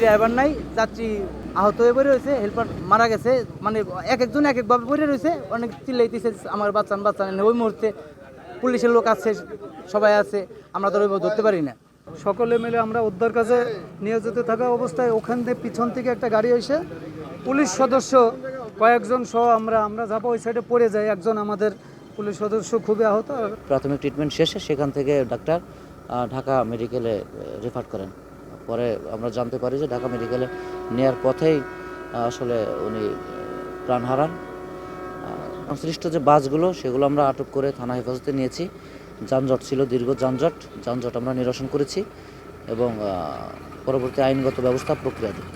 Driver নাই, যাত্রী আহত হয়ে পড়ে রয়েছে, হেল্পার মারা গেছে। মানে এক একজন এক একভাবে পড়ে রয়েছে, অনেক চিল্লাইতেছে আমার বাচ্চান বাচ্চান। ওই মুহূর্তে পুলিশের লোক আছে, সবাই আছে, আমরা তো ধরতে পারি না। সকলে মিলে আমরা উদ্ধার কাজে নিয়োজিত থাকা অবস্থায় ওখান থেকে পিছন থেকে একটা গাড়ি এসে পুলিশ সদস্য কয়েকজন সহ আমরা যাবো ওই সাইডে পড়ে যাই। একজন আমাদের পুলিশ সদস্য খুবই আহত। প্রাথমিক ট্রিটমেন্ট শেষে সেখান থেকে ডাক্তার ঢাকা মেডিকেলে রেফার করেন। পরে আমরা জানতে পারি যে ঢাকা মেডিকেলে নেয়ার পথেই আসলে উনি প্রাণ হারান। সংশ্লিষ্ট যে বাসগুলো সেগুলো আমরা আটক করে থানা হেফাজতে নিয়েছি। যানজট ছিল, দীর্ঘ যানজট আমরা নিরসন করেছি এবং পরবর্তী আইনগত ব্যবস্থা প্রক্রিয়াধীন।